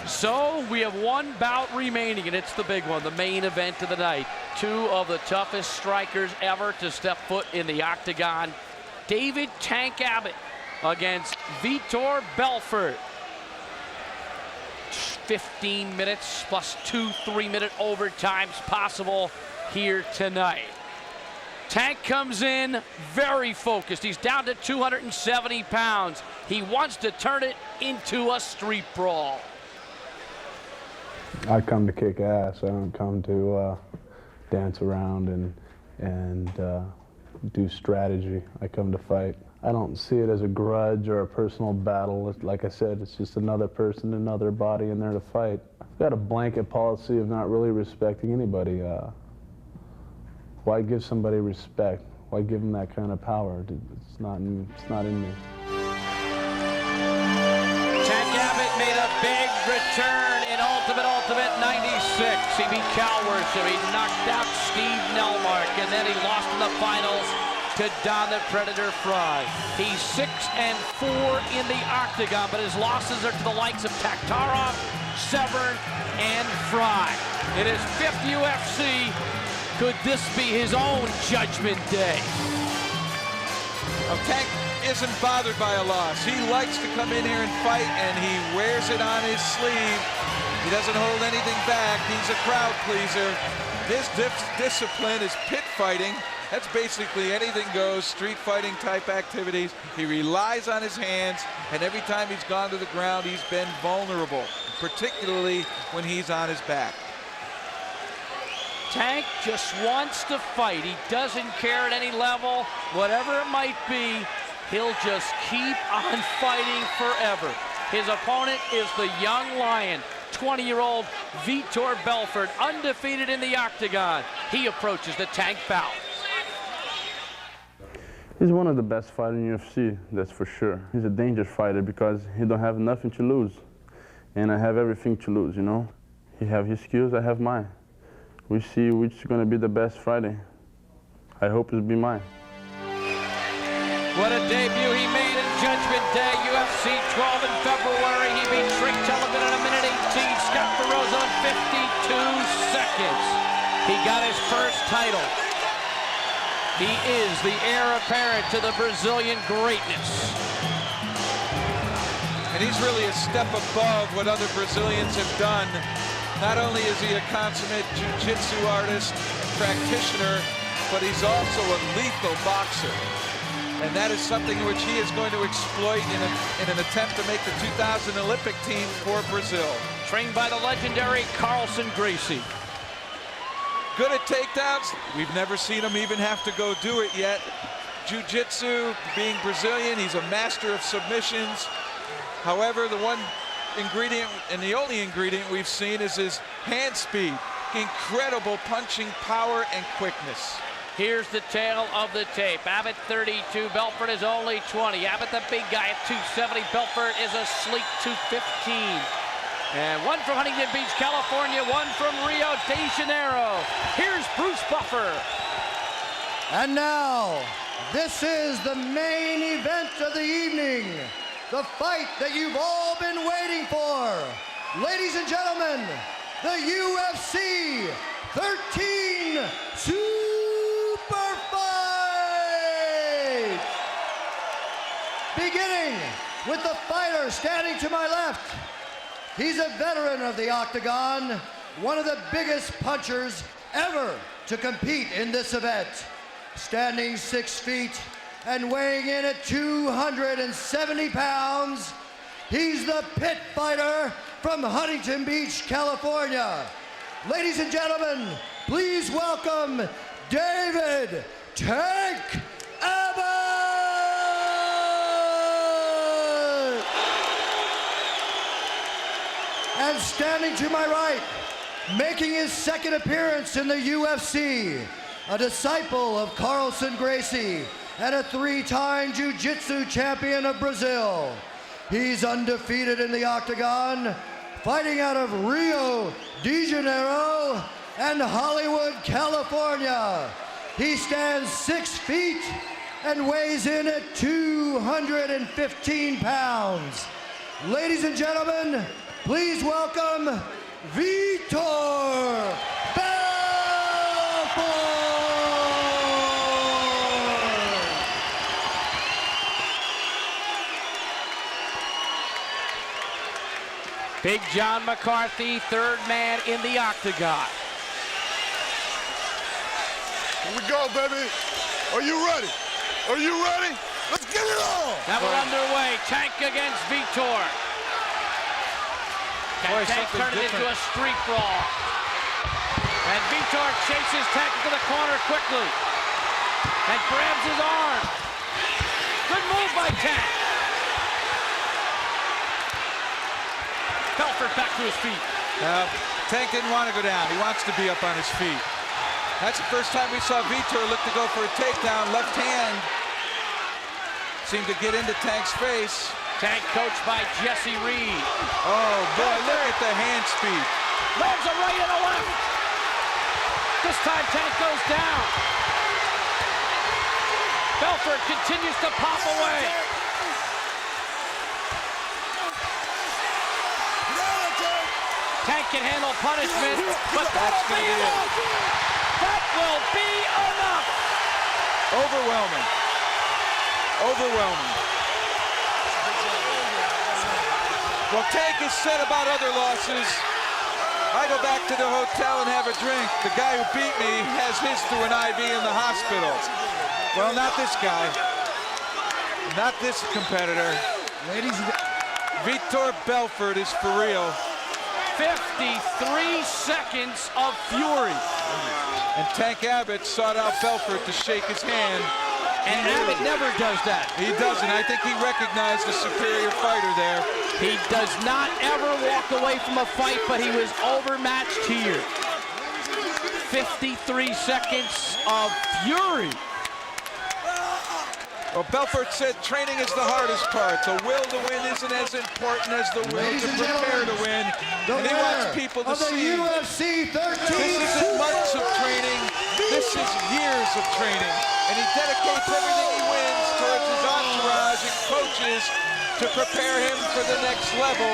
So we have one bout remaining, and it's the big one, the main event of the night. Two of the toughest strikers ever to step foot in the octagon. David "Tank" Abbott against Vitor Belfort. 15 minutes plus 2 3-minute overtimes possible here tonight. Tank comes in very focused. He's down to 270 pounds. He wants to turn it into a street brawl. I come to kick ass. I don't come to dance around and do strategy. I come to fight. I don't see it as a grudge or a personal battle. Like I said, it's just another person, another body in there to fight. I've got a blanket policy of not really respecting anybody. Why give somebody respect? Why give them that kind of power? It's not in me. Tank Abbott made a big return in Ultimate 96. He beat Cal Worsham. He knocked out Steve Nelmark, and then he lost in the finals to Don the Predator Fry. He's 6-4 in the octagon, but his losses are to the likes of Taktarov, Severn, and Fry. In his 5th UFC, could this be his own judgment day? Well, Tank isn't bothered by a loss. He likes to come in here and fight, and he wears it on his sleeve. He doesn't hold anything back. He's a crowd pleaser. His discipline is pit fighting. That's basically anything goes, street fighting type activities. He relies on his hands, and every time he's gone to the ground, he's been vulnerable, particularly when he's on his back. Tank just wants to fight. He doesn't care at any level, whatever it might be, he'll just keep on fighting forever. His opponent is the young lion, 20-year-old Vitor Belfort, undefeated in the octagon. He approaches the Tank bout. He's one of the best fighters in UFC, that's for sure. He's a dangerous fighter because he don't have nothing to lose. And I have everything to lose, you know? He have his skills, I have mine. We see which is going to be the best Friday. I hope it'll be mine. What a debut he made in Judgment Day, UFC 12 in February. He beat Trick Television in 1:18, Scott Barroso in 52 seconds. He got his first title. He is the heir apparent to the Brazilian greatness. And he's really a step above what other Brazilians have done. Not only is he a consummate jiu-jitsu artist and practitioner, but he's also a lethal boxer. And that is something which he is going to exploit in an attempt to make the 2000 Olympic team for Brazil. Trained by the legendary Carlson Gracie. Good at takedowns. We've never seen him even have to go do it yet. Jiu-jitsu, being Brazilian, he's a master of submissions. However, the one ingredient and the only ingredient we've seen is his hand speed. Incredible punching power and quickness. Here's the tail of the tape. Abbott 32, Belfort is only 20. Abbott the big guy at 270. Belfort is a sleek 215. And one from Huntington Beach, California, one from Rio de Janeiro. Here's Bruce Buffer. And now, this is the main event of the evening. The fight that you've all been waiting for. Ladies and gentlemen, the UFC 13 Super Fight. Beginning with the fighter standing to my left. He's a veteran of the octagon, one of the biggest punchers ever to compete in this event. Standing 6 feet and weighing in at 270 pounds, he's the pit fighter from Huntington Beach, California. Ladies and gentlemen, please welcome David "Tank" Abbott! And standing to my right, making his second appearance in the UFC, a disciple of Carlson Gracie and a 3-time jiu-jitsu champion of Brazil. He's undefeated in the octagon, fighting out of Rio de Janeiro and Hollywood, California. He stands 6 feet and weighs in at 215 pounds. Ladies and gentlemen, Please welcome Vitor Belfort! Big John McCarthy, third man in the octagon. Here we go, baby. Are you ready? Are you ready? Let's get it on! Now we're underway. Tank against Vitor. Boy, Tank something turned it into different. a street brawl. And Vitor chases Tank into the corner quickly. And grabs his arm. Good move by Tank. Belfort back to his feet. Tank didn't want to go down. He wants to be up on his feet. That's the first time we saw Vitor look to go for a takedown. Left hand seemed to get into Tank's face. Tank coached by Jesse Reed. Oh, boy, look at the hand speed. Lands a right and a left. This time Tank goes down. Belfort continues to pop away. Tank can handle punishment, but That's that'll be gonna be it. enough. That will be enough. Overwhelming. Overwhelming. Well, Tank is said about other losses. I go back to the hotel and have a drink. The guy who beat me has his through an IV in the hospital. Well, not this guy. Not this competitor. Ladies and Vitor Belfort is for real. 53 seconds of fury. And Tank Abbott sought out Belfort to shake his hand. And Abbott never does that. He doesn't. I think he recognized the superior fighter there. He does not ever walk away from a fight, but he was overmatched here. 53 seconds of fury. Well, Belfort said training is the hardest part. The will to win isn't as important as the will Ladies to and prepare to gentlemen, win. the And he winner wants people to of the see UFC 13 this isn't months of training. This is years of training. And he dedicates everything he wins towards his entourage and coaches to prepare him for the next level.